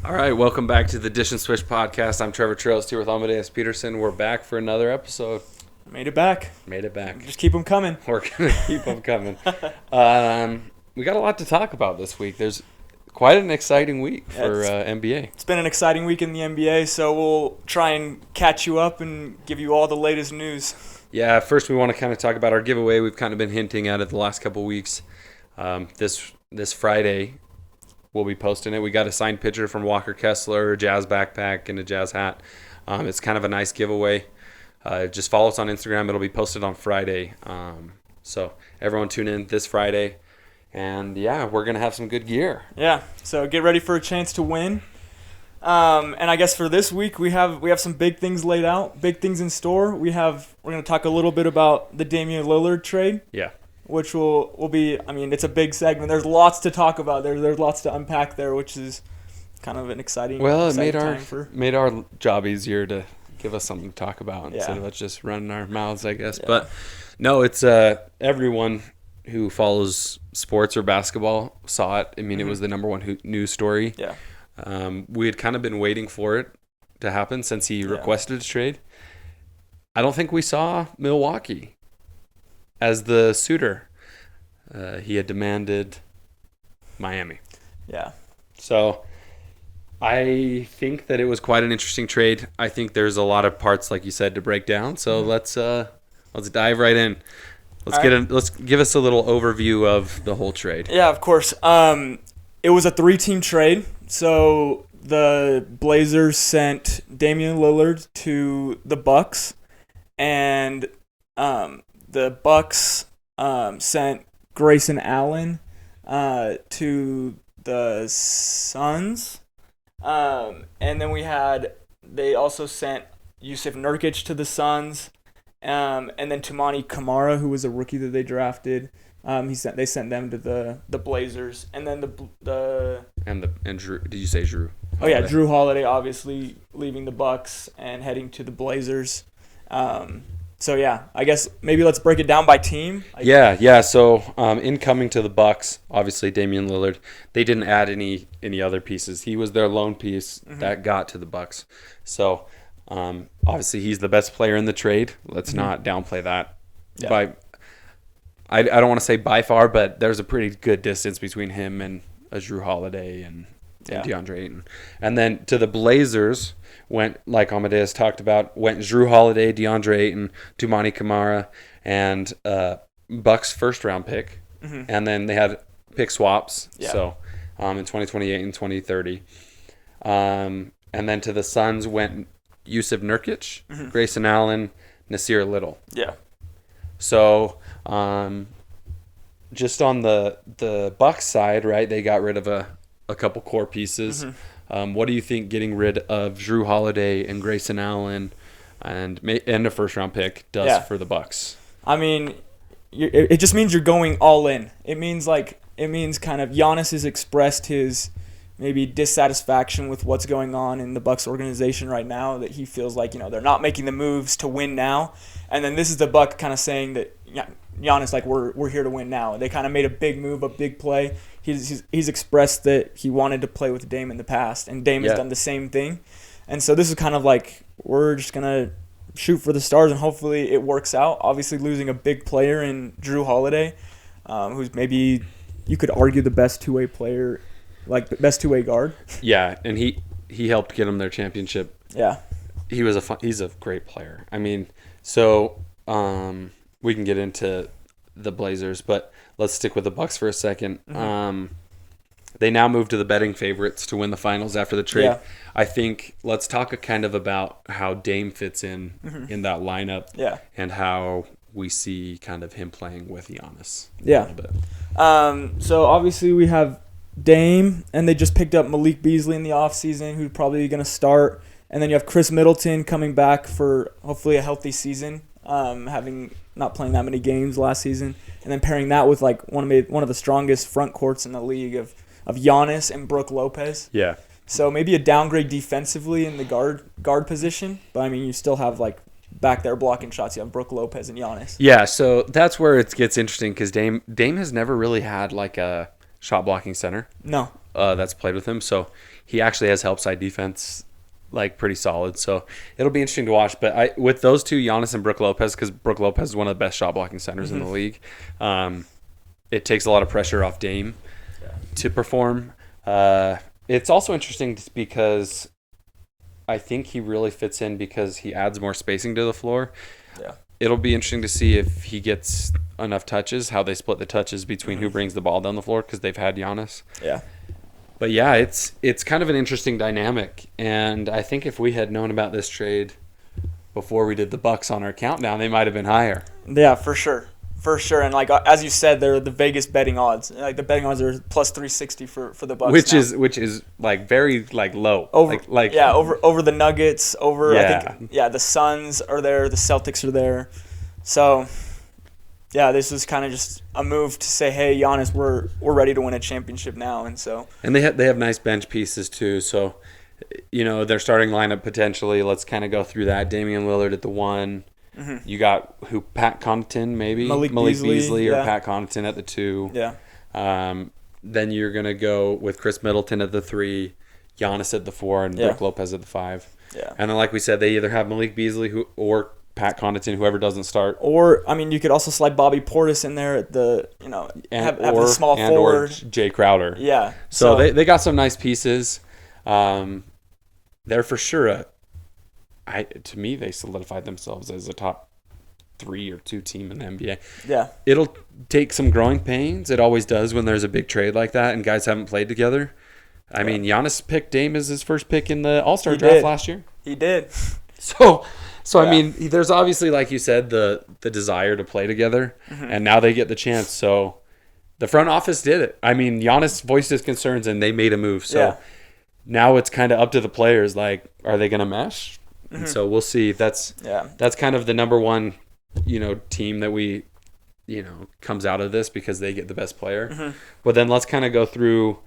All right, welcome back to the Dish and Swish podcast. I'm Trevor Trails here with Amadeus Peterson. We're back for another episode. Made it back. Just keep them coming. We're going to keep them coming. We got a lot to talk about this week. There's quite an exciting week for NBA. It's been an exciting week in the NBA, so we'll try and catch you up and give you all the latest news. Yeah, first we want to kind of talk about our giveaway. We've kind of been hinting at it the last couple weeks. This Friday, we'll be posting it. We got a signed picture from Walker Kessler, a Jazz backpack, and a Jazz hat. It's kind of a nice giveaway. Just follow us on Instagram. It'll be posted on Friday. So everyone tune in this Friday. And, yeah, we're going to have some good gear. Yeah, so get ready for a chance to win. And I guess for this week, we have some big things laid out, big things in store. We're going to talk a little bit about the Damian Lillard trade. Yeah. Which will be, I mean, it's a big segment. There's lots to talk about. There's lots to unpack there, which is kind of an exciting it made our job easier to give us something to talk about instead of us just running our mouths, I guess. Yeah. But no, it's everyone who follows sports or basketball saw it. I mean, It was the number one news story. Yeah. We had kind of been waiting for it to happen since he requested a trade. I don't think we saw Milwaukee as the suitor. He had demanded Miami. Yeah. So I think that it was quite an interesting trade. I think there's a lot of parts, like you said, to break down. So let's dive right in. Let's give us a little overview of the whole trade. Yeah, of course. It was a 3-team trade. So the Blazers sent Damian Lillard to the Bucks, and the Bucks sent Grayson Allen to the Suns. And then they also sent Jusuf Nurkic to the Suns. And then Toumani Camara, who was a rookie that they drafted, they sent them to the Blazers. And then and Drew, did you say Drew? Oh yeah, Drew Holiday obviously leaving the Bucks and heading to the Blazers. So yeah, I guess maybe let's break it down by team. So incoming to the Bucks, obviously Damian Lillard. They didn't add any other pieces. He was their lone piece that got to the Bucks. So obviously he's the best player in the trade. Let's not downplay that. Yeah. I don't want to say by far, but there's a pretty good distance between him and a Drew Holiday and DeAndre Ayton. And then to the Blazers went, like Amadeus talked about, went Drew Holiday, DeAndre Ayton, Toumani Camara, and Bucks first round pick. Mm-hmm. And then they had pick swaps. Yeah. So in 2028 and 2030. And then to the Suns went Jusuf Nurkic, Grayson Allen, Nasir Little. Yeah. So just on the Bucks side, right, they got rid of a couple core pieces. Mm-hmm. What do you think getting rid of Drew Holiday and Grayson Allen and a first round pick does for the Bucks? I mean, it just means you're going all in. It means kind of Giannis has expressed his maybe dissatisfaction with what's going on in the Bucks organization right now, that he feels like, they're not making the moves to win now. And then this is the Buck kind of saying that Giannis, like, we're here to win now. They kind of made a big move, a big play. He's expressed that he wanted to play with Dame in the past, and Dame has done the same thing. And so this is kind of like, we're just going to shoot for the stars, and hopefully it works out. Obviously losing a big player in Drew Holiday, who's maybe, you could argue, the best two-way player, like the best two-way guard. Yeah, and he helped get them their championship. Yeah. He's a great player. I mean, so we can get into the Blazers, but let's stick with the Bucks for a second. Mm-hmm. They now move to the betting favorites to win the finals after the trade. Yeah. I think let's talk kind of about how Dame fits in that lineup. Yeah. And how we see kind of him playing with Giannis. Yeah. A little bit. So obviously we have Dame, and they just picked up Malik Beasley in the offseason, who's probably going to start. And then you have Chris Middleton coming back for hopefully a healthy season, having not playing that many games last season. And then pairing that with like one of the strongest front courts in the league of Giannis and Brook Lopez. Yeah. So maybe a downgrade defensively in the guard position, but I mean you still have like back there blocking shots. You have Brook Lopez and Giannis. Yeah, so that's where it gets interesting because Dame has never really had like a shot blocking center. No. That's played with him. So he actually has help side defense like pretty solid. So it'll be interesting to watch. But with those two, Giannis and Brook Lopez, because Brook Lopez is one of the best shot blocking centers in the league, it takes a lot of pressure off Dame to perform. It's also interesting because I think he really fits in because he adds more spacing to the floor. Yeah. It'll be interesting to see if he gets enough touches, how they split the touches between who brings the ball down the floor, because they've had Giannis. Yeah. But yeah, it's kind of an interesting dynamic, and I think if we had known about this trade before we did the Bucks on our countdown, they might have been higher. Yeah, for sure. For sure. And like as you said, they're the Vegas betting odds. Like the betting odds are plus 360 for the Bucks. Which is like very like low. Over the Nuggets, Yeah. I think the Suns are there, the Celtics are there. So yeah, this was kind of just a move to say, hey, Giannis, we're ready to win a championship now, and they have nice bench pieces too. So, their starting lineup potentially. Let's kind of go through that. Damian Lillard at the 1. Mm-hmm. You got Pat Connaughton maybe Malik Beasley or Pat Connaughton at the 2. Yeah. Then you're gonna go with Chris Middleton at the 3, Giannis at the 4, and Brook Lopez at the 5. Yeah. And then like we said, they either have Malik Beasley or Pat Connaughton, whoever doesn't start. Or you could also slide Bobby Portis in there at the have the small forward. Or Jay Crowder. Yeah. So they got some nice pieces. They're for sure to me, they solidified themselves as a top 3 or 2 team in the NBA. Yeah. It'll take some growing pains. It always does when there's a big trade like that and guys haven't played together. I mean, Giannis picked Dame as his first pick in the All-Star draft last year. He did. So I mean, there's obviously, like you said, the desire to play together, and now they get the chance. So the front office did it. I mean, Giannis voiced his concerns, and they made a move. So now it's kind of up to the players. Like, are they going to mesh? And so we'll see. That's kind of the number one, team that we, comes out of this because they get the best player. But then let's kind of go through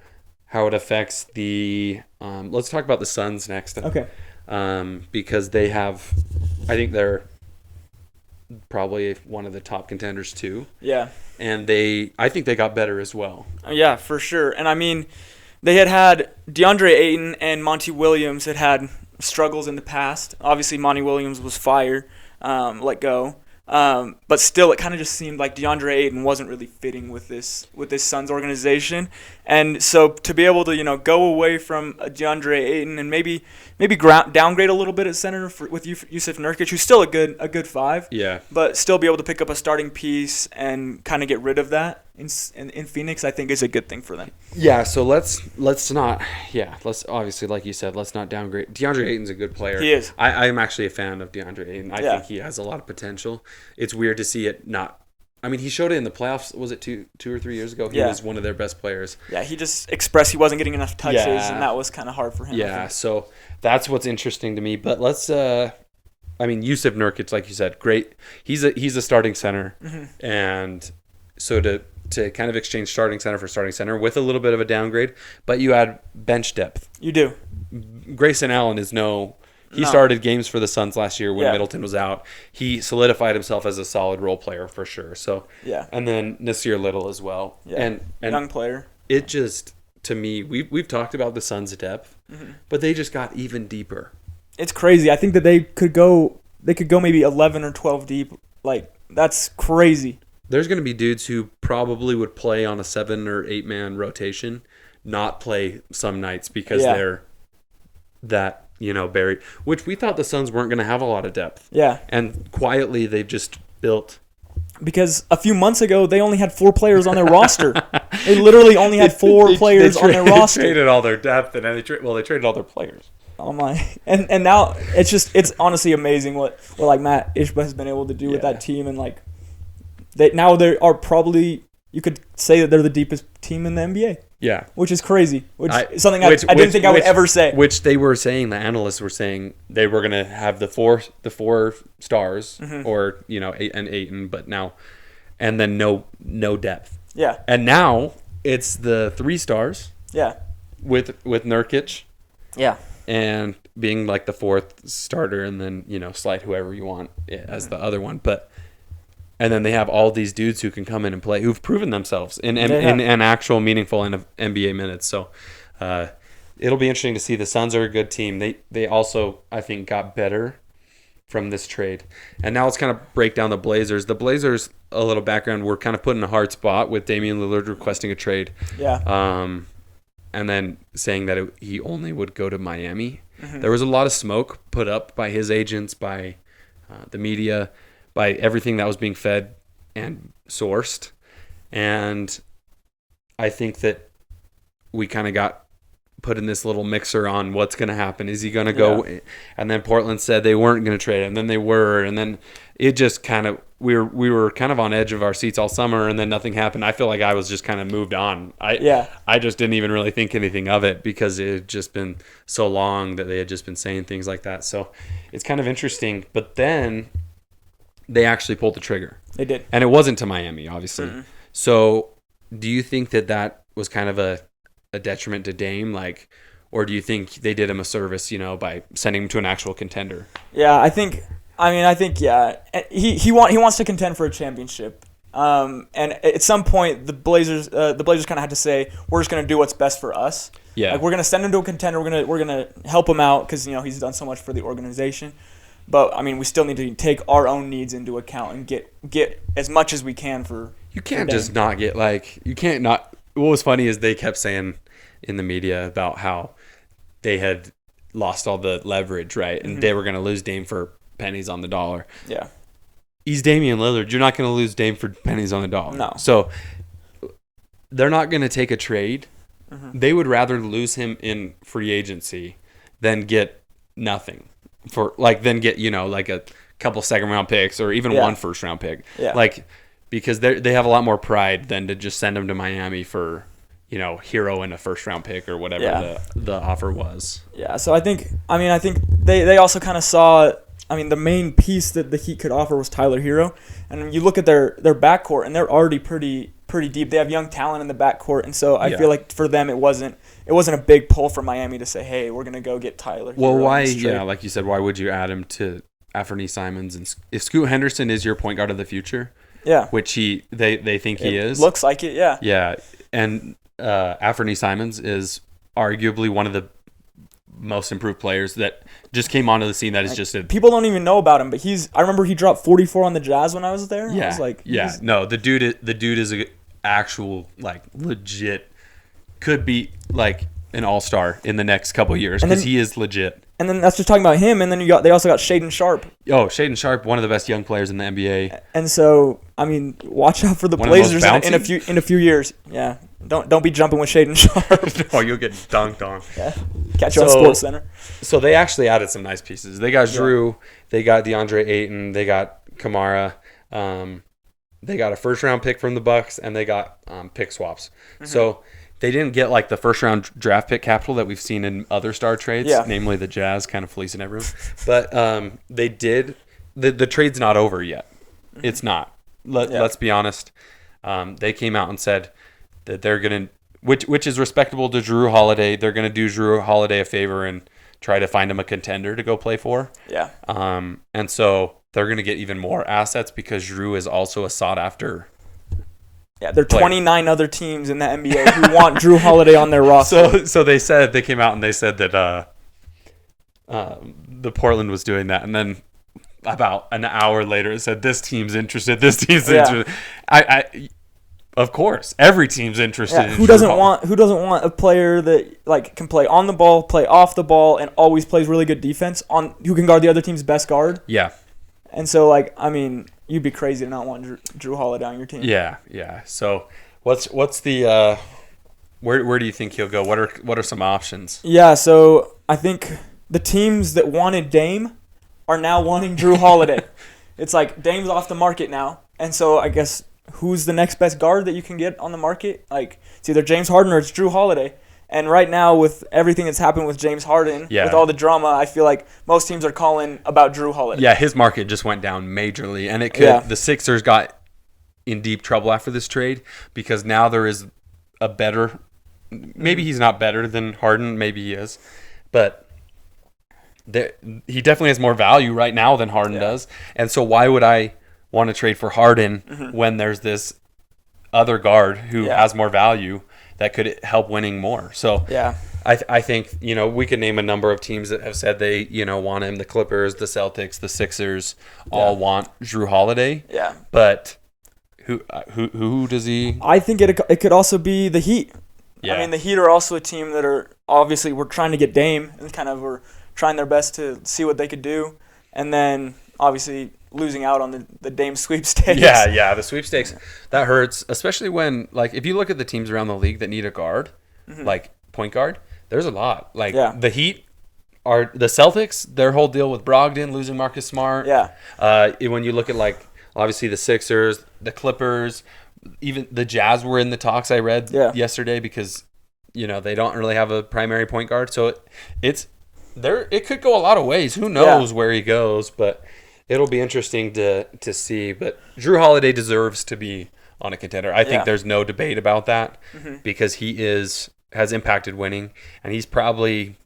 how it affects the. Let's talk about the Suns next. Okay. Because they have, I think they're probably one of the top contenders too. Yeah. And I think they got better as well. Yeah, for sure. And I mean, they had DeAndre Ayton and Monty Williams had struggles in the past. Obviously, Monty Williams was fired, let go. But still, it kind of just seemed like DeAndre Ayton wasn't really fitting with this Suns organization, and so to be able to go away from DeAndre Ayton and maybe downgrade a little bit at center with Yusuf Nurkic, who's still a good 5, but still be able to pick up a starting piece and kind of get rid of that in Phoenix, I think is a good thing for them. Yeah, so let's obviously, like you said, let's not downgrade. DeAndre Ayton's a good player. He is. I'm actually a fan of DeAndre Ayton. I think he has a lot of potential. It's weird to see it not. I mean, he showed it in the playoffs. Was it two or 3 years ago? He was one of their best players. Yeah, he just expressed he wasn't getting enough touches, and that was kind of hard for him. Yeah, so that's what's interesting to me. But let's. Yusuf Nurkic, like you said, great. He's a starting center, and so to kind of exchange starting center for starting center with a little bit of a downgrade, but you add bench depth. You do. Grayson Allen is He started games for the Suns last year when Middleton was out. He solidified himself as a solid role player for sure. So and then Nasir Little as well. Yeah. And young player. It just, to me, we've talked about the Suns' depth, but they just got even deeper. It's crazy. I think that they could go maybe 11 or 12 deep. Like, that's crazy. There's going to be dudes who probably would play on a 7 or 8 man rotation, not play some nights because they're that, buried, which we thought the Suns weren't going to have a lot of depth. Yeah. And quietly they've just built. Because a few months ago, they only had 4 players on their roster. They literally only had 4 players on their roster. They traded all their depth, and then they traded all their players. Oh my! And now it's honestly amazing what like Matt Ishba has been able to do with that team, and like they are probably, you could say that they're the deepest team in the NBA. Yeah, which is crazy. I didn't think I would ever say. Which they were saying, the analysts were saying they were gonna have the four stars, or an Ayton, but now, and then no depth. Yeah, and now it's the 3 stars. Yeah, with Nurkic. Yeah. And being like the 4th starter, and then slide whoever you want as the other one, and then they have all these dudes who can come in and play, who've proven themselves in actual meaningful NBA minutes. So it'll be interesting to see. The Suns are a good team. They also, I think, got better from this trade. And now let's kind of break down the Blazers. The Blazers, a little background, were kind of put in a hard spot with Damian Lillard requesting a trade. Yeah. And then saying that he only would go to Miami. Mm-hmm. There was a lot of smoke put up by his agents, by the media, by everything that was being fed and sourced. And I think that we kind of got put in this little mixer on what's going to happen. Is he going to go? Yeah. And then Portland said they weren't going to trade him. And then they were. And then it just kind of, we were kind of on edge of our seats all summer, and then nothing happened. I feel like I was just kind of moved on. I just didn't even really think anything of it because it had just been so long that they had just been saying things like that. So it's kind of interesting. But then they actually pulled the trigger. They did. And it wasn't to Miami, obviously. Mm-hmm. So do you think that was kind of a detriment to Dame, or do you think they did him a service, by sending him to an actual contender? Yeah, I think yeah. He wants to contend for a championship. And at some point the Blazers kind of had to say, we're just going to do what's best for us. Yeah. Like, we're going to send him to a contender. We're going to help him out cuz he's done so much for the organization. But we still need to take our own needs into account and get as much as we can for You can't just not get you can't not. What was funny is they kept saying in the media about how they had lost all the leverage, right? And they were going to lose Dame for pennies on the dollar. Yeah. He's Damian Lillard. You're not going to lose Dame for pennies on the dollar. No. So they're not going to take a trade. Mm-hmm. They would rather lose him in free agency than get nothing than get, a couple second round picks or even one first round pick. Yeah. Because they have a lot more pride than to just send him to Miami for, hero and a first round pick or whatever the offer was. Yeah, so I think they also kind of saw, the main piece that the Heat could offer was Tyler Hero. And you look at their backcourt, and they're already pretty deep. They have young talent in the backcourt, and so I feel like for them it wasn't a big pull for Miami to say, hey, we're going to go get Tyler Hero. Well, why, like you said, why would you add him to Anthony Simons? And if Scoot Henderson is your point guard of the future, which they think he is. Looks like it, yeah. Yeah, and Anthony Simons is arguably one of the most improved players that just came onto the scene. That is just people don't even know about him, but I remember he dropped 44 on the Jazz when I was there. Yeah, I was no, the dude is an actual legit, could be an all-star in the next couple of years because he is legit. And then that's just talking about him, and then they also got Shaedon Sharpe. Oh, Shaedon Sharpe, one of the best young players in the NBA. And so, watch out for the Blazers in a few years. Yeah, don't be jumping with Shaedon Sharpe. Oh, you'll get dunked on. Yeah, catch you on Sports Center. So they actually added some nice pieces. They got Drew, they got DeAndre Ayton, they got Kamara, they got a first round pick from the Bucks, and they got pick swaps. Mm-hmm. So they didn't get the first round draft pick capital that we've seen in other star trades, namely the Jazz kind of fleecing everyone. But they did. The trade's not over yet. It's not. Let's be honest. They came out and said that they're going to, which is respectable to Drew Holiday. They're going to do Drew Holiday a favor and try to find him a contender to go play for. Yeah. And so they're going to get even more assets because Drew is also a sought after. Yeah, there are 29 other teams in the NBA who want Drew Holiday on their roster. So they came out and they said that the Portland was doing that, and then about an hour later it said this team's interested. This team's interested. Of course, every team's interested. Yeah, who doesn't want a player that can play on the ball, play off the ball, and always plays really good defense who can guard the other team's best guard? Yeah. And so you'd be crazy to not want Drew Holiday on your team. Yeah. So what's the where do you think he'll go? What are some options? Yeah, so I think the teams that wanted Dame are now wanting Drew Holiday. It's Dame's off the market now, and so I guess who's the next best guard that you can get on the market? It's either James Harden or it's Drew Holiday. And right now, with everything that's happened with James Harden, with all the drama, I feel like most teams are calling about Drew Holiday. Yeah, his market just went down majorly, and the Sixers got in deep trouble after this trade because now there is a better. Maybe he's not better than Harden, maybe he is, but he definitely has more value right now than Harden does. And so why would I want to trade for Harden when there's this other guard who has more value that could help winning more? So I think, we could name a number of teams that have said they, want him. The Clippers, the Celtics, the Sixers all want Drew Holiday. Yeah. But who does he? I think it could also be the Heat. Yeah. I mean, the Heat are also a team that are obviously we're trying to get Dame and kind of were trying their best to see what they could do, and then obviously losing out on the Dame sweepstakes. Yeah, the sweepstakes, that hurts, especially when, like, if you look at the teams around the league that need a guard, like point guard, there's a lot. Like, the Heat are the Celtics, their whole deal with Brogdon, losing Marcus Smart. Yeah. When you look at, like, obviously the Sixers, the Clippers, even the Jazz were in the talks I read yesterday because, they don't really have a primary point guard. So it could go a lot of ways. Who knows where he goes, but it'll be interesting to see. But Drew Holiday deserves to be on a contender. I think there's no debate about that because he has impacted winning, and he's probably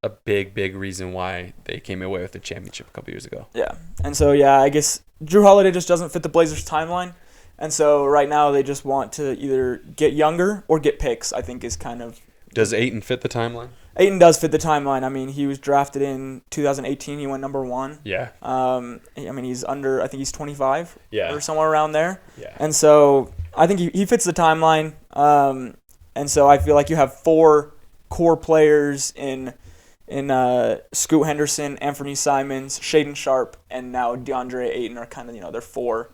a big reason why they came away with the championship a couple years ago. Yeah. And so, I guess Drew Holiday just doesn't fit the Blazers' timeline. And so right now they just want to either get younger or get picks, I think is kind of... Does Ayton fit the timeline? Ayton does fit the timeline. I mean, he was drafted in 2018. He went number 1. Yeah. I mean, he's I think he's 25 or somewhere around there. Yeah. And so I think he fits the timeline. And so I feel like you have 4 core players in Scoot Henderson, Anthony Simons, Shaedon Sharpe, and now DeAndre Ayton are kind of, they're 4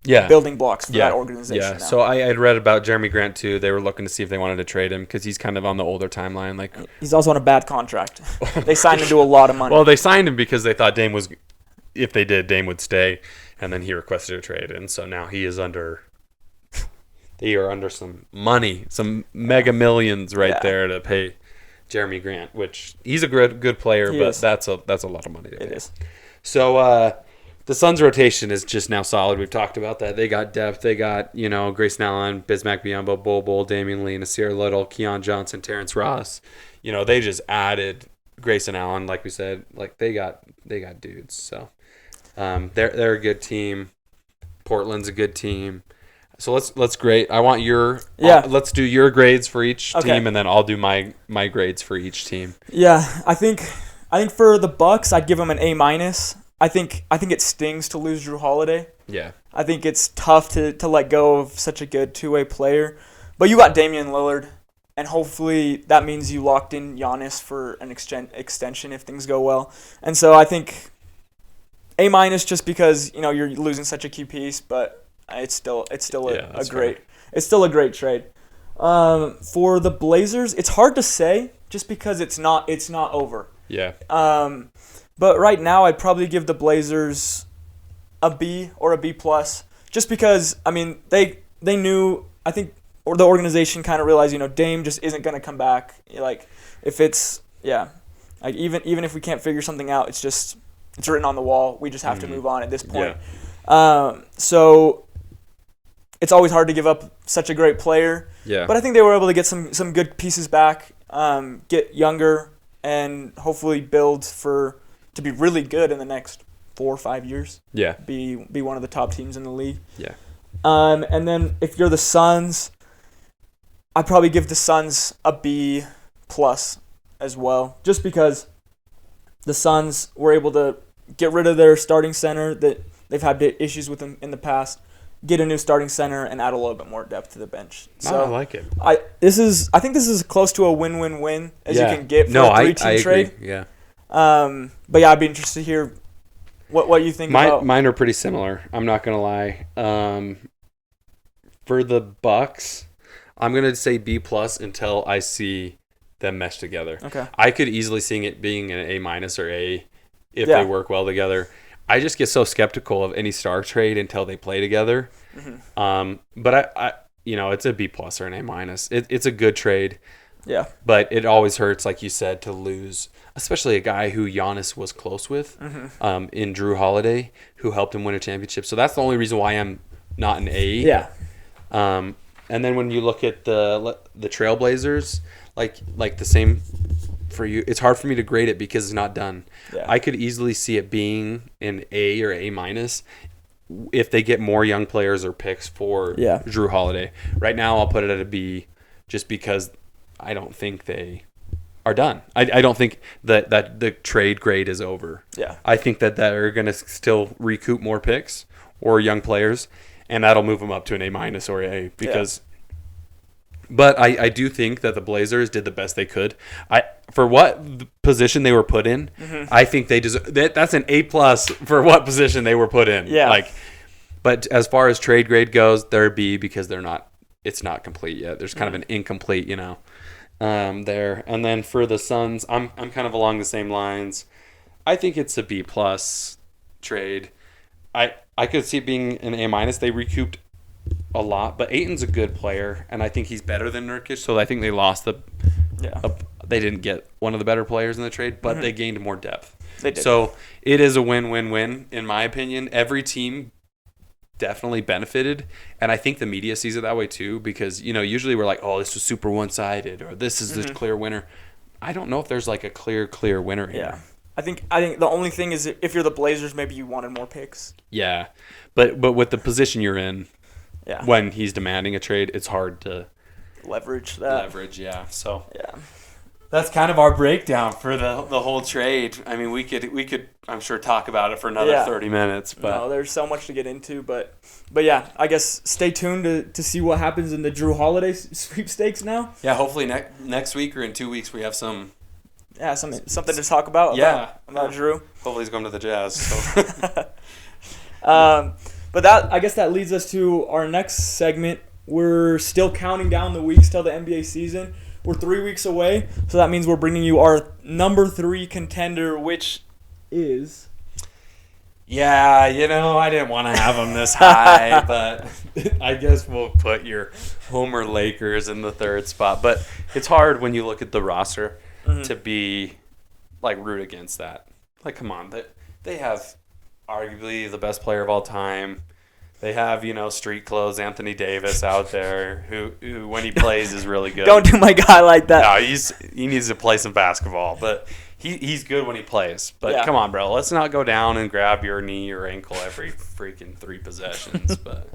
building blocks for that organization. Yeah, now. So I had read about Jeremy Grant too. They were looking to see if they wanted to trade him because he's kind of on the older timeline. Like, he's also on a bad contract. They signed him to a lot of money. Well, they signed him because they thought if they did, Dame would stay, and then he requested a trade, and so now he is under. They are under some money, some mega millions there to pay Jeremy Grant, which he's a good player, but that's a lot of money to pay. It is. So the Suns' rotation is just now solid. We've talked about that. They got depth. They got, Grayson Allen, Bismack Biyombo, Bol, Damian Lee, Nasir Little, Keon Johnson, Terrence Ross. They just added Grayson Allen, like we said. Like, they got dudes. So they're a good team. Portland's a good team. So let's grade. I want let's do your grades for each team, and then I'll do my grades for each team. Yeah, I think for the Bucks, I'd give them an A-. I think it stings to lose Drew Holiday. Yeah. I think it's tough to let go of such a good two-way player. But you got Damian Lillard, and hopefully that means you locked in Giannis for an extension if things go well. And so I think A- just because, you're losing such a key piece, but it's still a great trade. For the Blazers, it's hard to say just because it's not over. Yeah. But right now, I'd probably give the Blazers a B or a B+, just because, I mean, they knew, I think, or the organization kind of realized, Dame just isn't going to come back. Like, if it's, like even if we can't figure something out, it's written on the wall. We just have to move on at this point. Yeah. So it's always hard to give up such a great player. Yeah. But I think they were able to get some good pieces back, get younger, and hopefully build to be really good in the next 4 or 5 years. Yeah. Be one of the top teams in the league. Yeah. And then if you're the Suns, I'd probably give the Suns a B+ as well, just because the Suns were able to get rid of their starting center that they've had issues with them in the past, get a new starting center, and add a little bit more depth to the bench. So I like it. I think this is close to a win-win-win as you can get for a 3-team trade. Agree. Yeah. But I'd be interested to hear what you think about. Mine are pretty similar. I'm not gonna lie. For the Bucks, I'm gonna say B+ until I see them mesh together. Okay. I could easily see it being an A- or A if they work well together. I just get so skeptical of any star trade until they play together. Mm-hmm. But I it's a B+ or an A-. It's a good trade. Yeah. But it always hurts, like you said, to lose, especially a guy who Giannis was close with, in Drew Holiday, who helped him win a championship. So that's the only reason why I'm not an A. Yeah. And then when you look at the Trailblazers, like the same for you, it's hard for me to grade it because it's not done. Yeah. I could easily see it being an A or A- if they get more young players or picks for Drew Holiday. Right now, I'll put it at a B just because I don't think they are done. I don't think that the trade grade is over. Yeah. I think that they're going to still recoup more picks or young players, and that'll move them up to an A- or A because. Yeah. But I do think that the Blazers did the best they could. For what position they were put in, I think they deserve. That's an A+ for what position they were put in. Yeah. But as far as trade grade goes, they're B because they're not. It's not complete yet. There's kind of an incomplete, there. And then for the Suns, I'm kind of along the same lines. I think it's a B+ trade. I could see it being an A-. They recouped a lot, but Ayton's a good player, and I think he's better than Nurkic. So I think they lost they didn't get one of the better players in the trade, but they gained more depth. They did. So it is a win-win-win in my opinion. Every team definitely benefited, and I think the media sees it that way too, because usually we're like, oh, this was super one-sided, or this is the clear winner. I don't know if there's like a clear winner here. Yeah. I think the only thing is if you're the Blazers, maybe you wanted more picks. Yeah, but with the position you're in, when he's demanding a trade, it's hard to leverage that. Yeah. So yeah, that's kind of our breakdown for the whole trade. I mean, we could I'm sure talk about it for another 30 minutes. But no, there's so much to get into. But yeah, I guess stay tuned to see what happens in the Drew Holiday sweepstakes now. Yeah, hopefully next week or in 2 weeks we have some. Yeah, something to talk about. About Drew. Hopefully he's going to the Jazz. So. But I guess that leads us to our next segment. We're still counting down the weeks till the NBA season. We're 3 weeks away, so that means we're bringing you our number 3 contender, which is... Yeah, I didn't want to have them this high, but I guess we'll put your Homer Lakers in the 3rd spot. But it's hard when you look at the roster to be, root against that. Come on. They have arguably the best player of all time. They have, street clothes Anthony Davis out there who when he plays is really good. Don't do my guy like that. No, he needs to play some basketball, but he's good when he plays. But come on, bro, let's not go down and grab your knee or ankle every freaking 3 possessions. But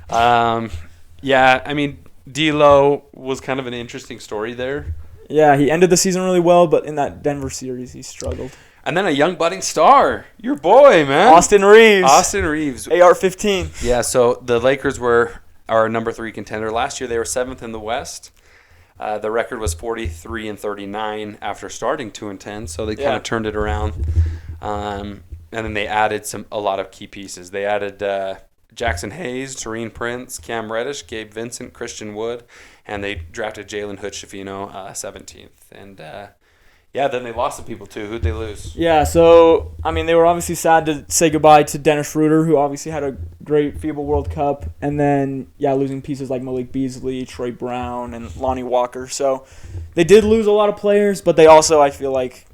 I mean, D'Lo was kind of an interesting story there. Yeah, he ended the season really well, but in that Denver series, he struggled. And then a young budding star, your boy, man. Austin Reeves. AR-15. Yeah, so the Lakers were our number 3 contender. Last year they were 7th in the West. The record was 43-39 after starting 2-10, so they kind of turned it around. And then they added a lot of key pieces. They added Jackson Hayes, Taurean Prince, Cam Reddish, Gabe Vincent, Christian Wood, and they drafted Jalen Hood-Schifino 17th. And then they lost some people too. Who'd they lose? Yeah, so, I mean, they were obviously sad to say goodbye to Dennis Schroeder, who obviously had a great FIBA World Cup. And then, losing pieces like Malik Beasley, Troy Brown, and Lonnie Walker. So they did lose a lot of players, but they also, I feel like,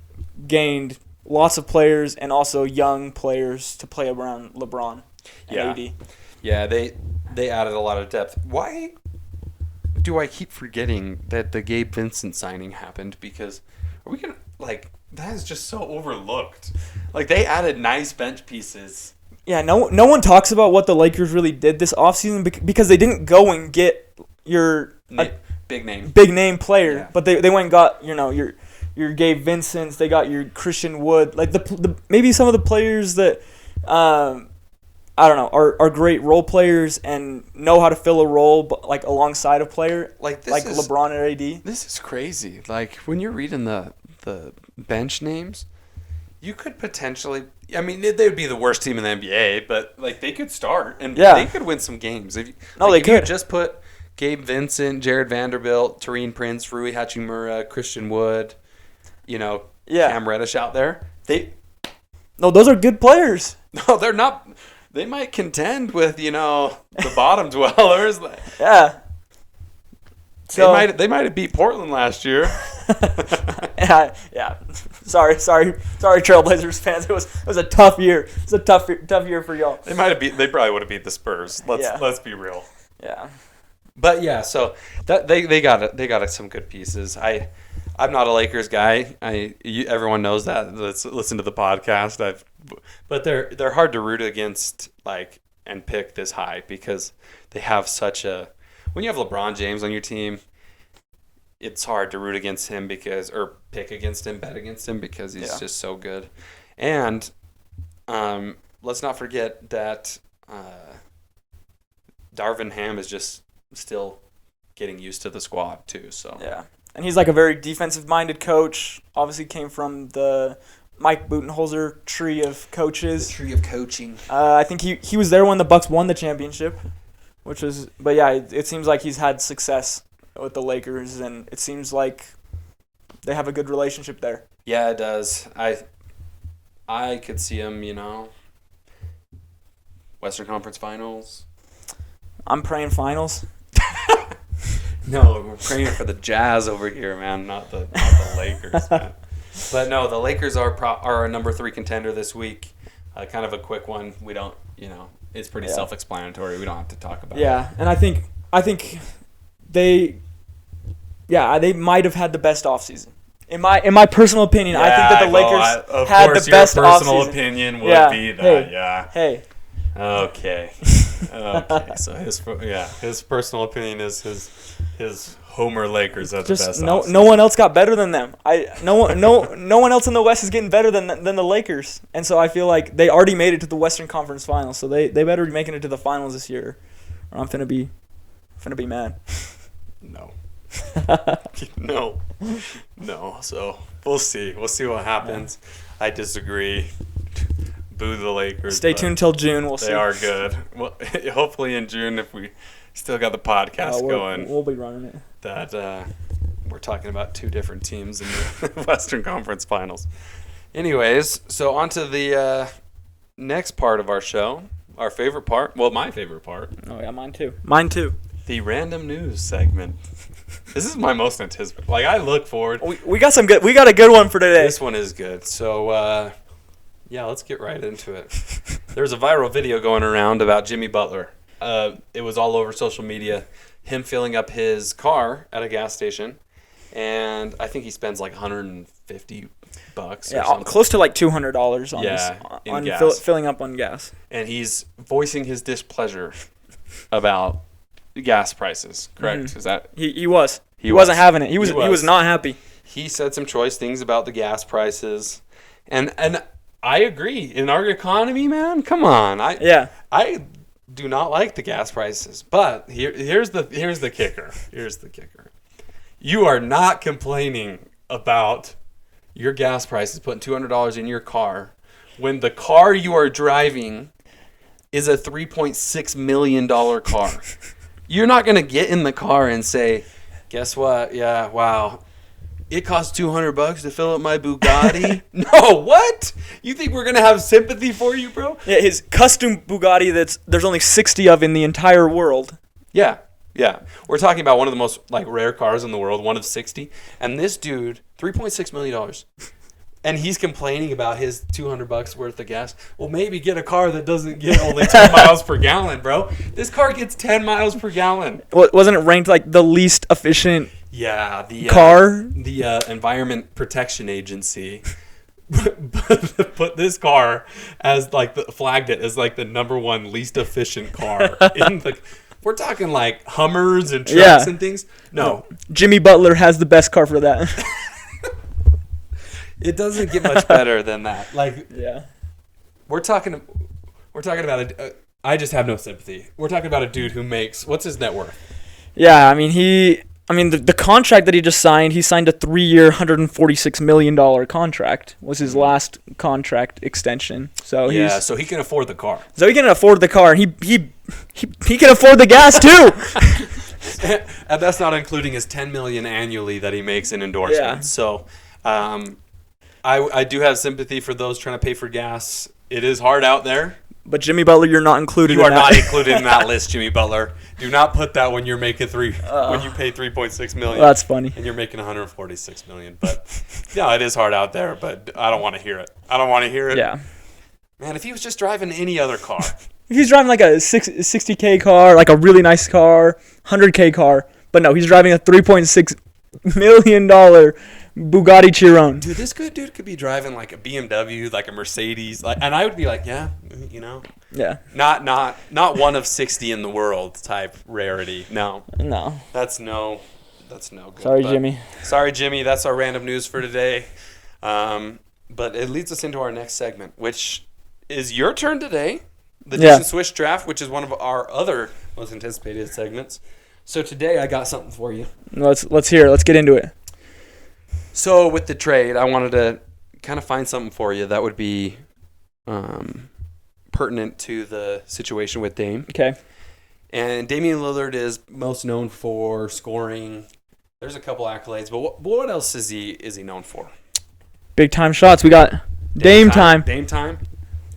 gained lots of players and also young players to play around LeBron and AD. Yeah, they added a lot of depth. Why do I keep forgetting that the Gabe Vincent signing happened? Because are we going to, that is just so overlooked. They added nice bench pieces. Yeah, no one talks about what the Lakers really did this offseason because they didn't go and get your big name player, but they went and got, your Gabe Vincents, they got your Christian Wood, the maybe some of the players that I don't know, are great role players and know how to fill a role, but alongside a player LeBron or AD. This is crazy. When you're reading the bench names, you could potentially. I mean, they would be the worst team in the NBA, but they could start and they could win some games. If you just put Gabe Vincent, Jared Vanderbilt, Taurean Prince, Rui Hachimura, Christian Wood, Cam Reddish out there. No, those are good players. No, they're not. They might contend with, the bottom dwellers. Yeah. So, they might have beat Portland last year. Yeah. Sorry, Trailblazers fans. It was a tough year. It's a tough year for y'all. They probably would have beat the Spurs. Let's be real. Yeah. But so that they got some good pieces. I'm not a Lakers guy. Everyone knows that. Let's listen to the podcast. But they're hard to root against and pick this high because they have such a. When you have LeBron James on your team, it's hard to root against him or pick against him, bet against him because he's just so good. And let's not forget that Darvin Ham is just still getting used to the squad too. So yeah, and he's like a very defensive-minded coach. Obviously, came from the Mike Budenholzer tree of coaches. The tree of coaching. I think he was there when the Bucks won the championship, but yeah, it seems like he's had success with the Lakers, and it seems like they have a good relationship there. Yeah, it does. I could see him, Western Conference Finals. I'm praying finals. No, we're praying for the Jazz over here, man, not the Lakers, man. But no, the Lakers are a number 3 contender this week. Kind of a quick one. We don't, it's pretty self-explanatory. We don't have to talk about it. Yeah, and I think they might have had the best offseason. In my personal opinion, I think that the Lakers had the best offseason. Of course, your personal opinion would be that, Hey. Okay. So his personal opinion is his Homer Lakers are the best. No one else got better than them. No one else in the West is getting better than the Lakers, and so I feel like they already made it to the Western Conference Finals. So they better be making it to the finals this year, or I'm finna be mad. No. No. So we'll see. We'll see what happens. Yeah. I disagree. Boo the Lakers. Stay tuned till June. We'll see. They are good. Well, hopefully in June, if we still got the podcast going, we'll be running it. That we're talking about 2 different teams in the Western Conference Finals. Anyways, so on to the next part of our show. Our favorite part. Well, my favorite part. Oh yeah, mine too. The random news segment. This is my most anticipated. Like, I look forward. We got a good one for today. This one is good. So, let's get right into it. There's a viral video going around about Jimmy Butler. It was all over social media. Him filling up his car at a gas station, and I think he spends like $150. Yeah, close to like $200 on gas. Filling up on gas. And he's voicing his displeasure about gas prices. Correct? Mm-hmm. Is that he was? He wasn't having it. He was not happy. He said some choice things about the gas prices, and I agree. In our economy, man, come on. I do not like the gas prices, but here's the kicker. Here's the kicker. You are not complaining about your gas prices putting $200 in your car when the car you are driving is a $3.6 million car. You're not going to get in the car and say, guess what? Yeah, wow. It costs $200 to fill up my Bugatti. No, what? You think we're gonna have sympathy for you, bro? Yeah, his custom Bugatti there's only 60 of in the entire world. Yeah. We're talking about one of the most rare cars in the world, one of 60. And this dude, $3.6 million, and he's complaining about his $200 worth of gas. Well, maybe get a car that doesn't get only 10 miles per gallon, bro. This car gets 10 miles per gallon. Wasn't it ranked like the least efficient? Yeah, the car, the Environment Protection Agency put this car as flagged it as the number 1 least efficient car in the. We're talking like Hummers and trucks and things. No, Jimmy Butler has the best car for that. It doesn't get much better than that. We're talking about I just have no sympathy. We're talking about a dude who makes, what's his net worth? Yeah, the contract that he just signed, he signed a 3-year, $146 million contract. Was his last contract extension. So he can afford the car. So he can afford the car, and he can afford the gas too. And that's not including his $10 million annually that he makes in endorsements. Yeah. So, I do have sympathy for those trying to pay for gas. It is hard out there. But Jimmy Butler, you're not included. You are not included in that list, Jimmy Butler. Do not put that when you're making when you pay $3.6 million. Well, that's funny. And you're making $146 million. But yeah, it is hard out there. But I don't want to hear it. Yeah. Man, if he was just driving any other car. If he's driving like a 60K car, like a really nice car, 100K car, but no, he's driving a $3.6 million Bugatti Chiron. Dude, this good dude could be driving like a BMW, like a Mercedes, and I would be like, yeah. Not one of 60 in the world type rarity. No. No. That's That's no good. Sorry, Jimmy. Sorry, Jimmy. That's our random news for today. But it leads us into our next segment, which is your turn today. The Dish and Swish draft, which is one of our other most anticipated segments. So today I got something for you. Let's hear it. Let's get into it. So with the trade, I wanted to kind of find something for you that would be pertinent to the situation with Dame. Okay. And Damian Lillard is most known for scoring. There's a couple accolades, but what else is he known for? Big time shots. We got Dame time. Dame time.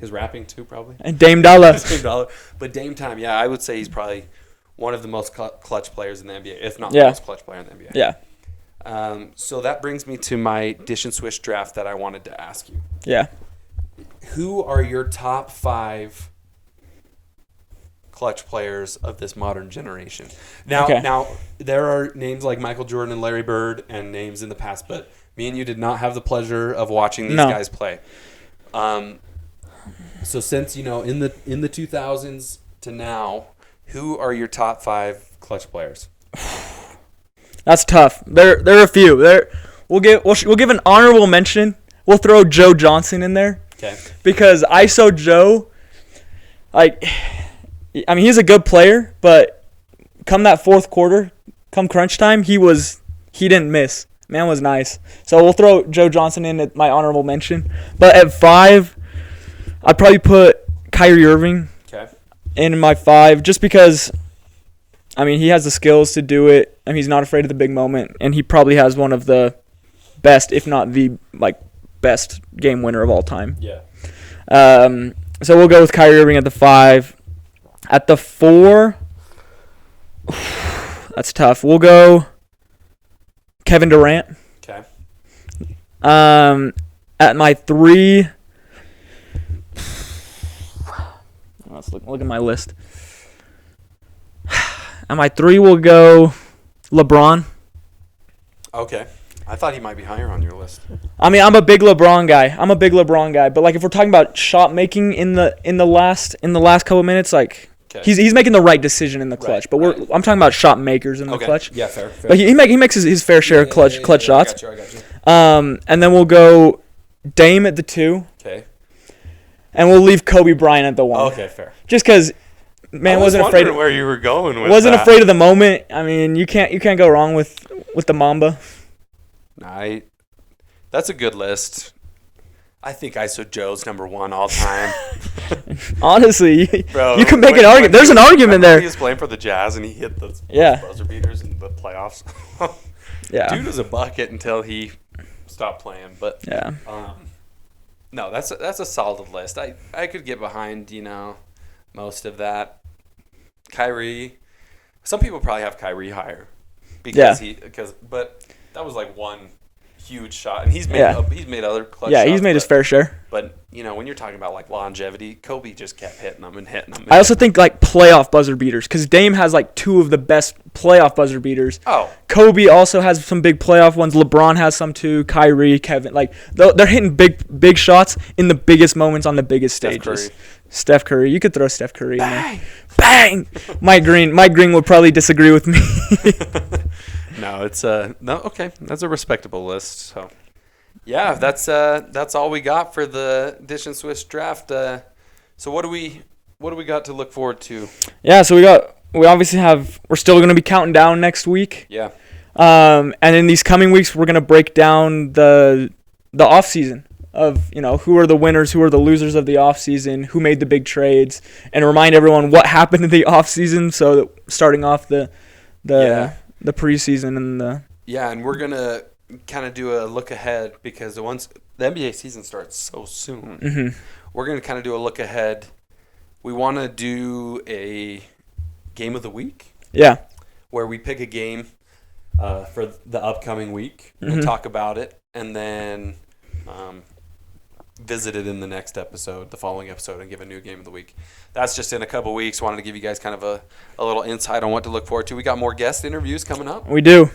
His rapping too, probably. And Dame Dollar. But Dame time, yeah, I would say he's probably one of the most clutch players in the NBA, if not the most clutch player in the NBA. Yeah. So that brings me to my Dish and Swish draft that I wanted to ask you. Yeah. Who are your top 5 clutch players of this modern generation? Now there are names like Michael Jordan and Larry Bird and names in the past, but me and you did not have the pleasure of watching these guys play. So since in the 2000s to now, who are your top 5 clutch players? That's tough. There are a few. We'll give an honorable mention. We'll throw Joe Johnson in there. Okay. Because ISO Joe, he's a good player, but come that fourth quarter, come crunch time, he didn't miss. Man was nice. So we'll throw Joe Johnson in at my honorable mention. But at 5, I'd probably put Kyrie Irving in my 5 just because, he has the skills to do it. He's not afraid of the big moment, and he probably has one of the best, if not the best game winner of all time. Yeah. So we'll go with Kyrie Irving at the 5. At the 4, that's tough. We'll go Kevin Durant. Okay. At my 3, let's look at my list. At my 3, we'll go LeBron. Okay. I thought he might be higher on your list. I'm a big LeBron guy. But if we're talking about shot making in the last couple of minutes, he's making the right decision in the clutch. Right, but I'm talking about shot makers in the clutch. Yeah, fair. But he makes his fair share of clutch shots. I got you. And then we'll go Dame at the 2. Okay. And we'll leave Kobe Bryant at the 1. Okay, fair. Just because, man, wasn't afraid where you were going with wasn't that. afraid of the moment. You can't go wrong with the Mamba. That's a good list. I think ISO Joe's number 1 all time. Honestly, Bro, you can make an argument. There's an argument there. He was playing for the Jazz and he hit those buzzer beaters in the playoffs. Yeah. Dude was a bucket until he stopped playing. But yeah. No, that's a solid list. I could get behind most of that. Kyrie. Some people probably have Kyrie higher but that was one huge shot, and he's made other clutch shots. Yeah, he's made his fair share. But when you're talking about longevity, Kobe just kept hitting them and hitting them. I also think playoff buzzer beaters, because Dame has 2 of the best playoff buzzer beaters. Oh, Kobe also has some big playoff ones. LeBron has some too. Kyrie, Kevin, they're hitting big shots in the biggest moments on the biggest stages. Steph Curry, you could throw Steph Curry in there. Bang! Mike Green would probably disagree with me. No, it's okay. That's a respectable list. So, yeah, that's all we got for the Dish and Swish draft. So what do we got to look forward to? Yeah, so we're still going to be counting down next week. Yeah. And in these coming weeks, we're going to break down the off season of who are the winners, who are the losers of the off season, who made the big trades, and remind everyone what happened in the off season. So that starting off the preseason and and we're gonna kind of do a look ahead because once the NBA season starts so soon, we're gonna kind of do a look ahead. We want to do a game of the week. Yeah, where we pick a game for the upcoming week and talk about it, and then visit it in the next episode, the following episode, and give a new game of the week. That's just in a couple weeks. Wanted to give you guys kind of a little insight on what to look forward to. We got more guest interviews coming up. We do.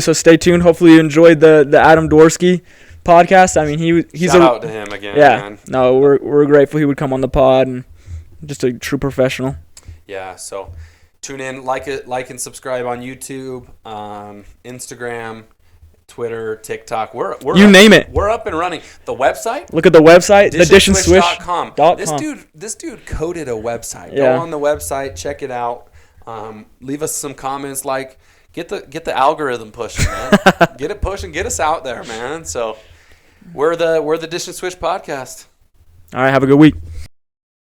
So stay tuned. Hopefully you enjoyed the Adam Dworsky podcast. He's Shout out to him again. Yeah. Man. No, we're grateful he would come on the pod and just a true professional. Yeah. So tune in, like and subscribe on YouTube, Instagram, Twitter, TikTok. We're you up, name it. We're up and running. The website. Look at the website, thedishandswish.com. This dude coded a website. Yeah. Go on the website, check it out. Leave us some comments. Like, get the algorithm pushing, man. Get it pushing. Get us out there, man. So we're the Dish and Swish podcast. All right, have a good week.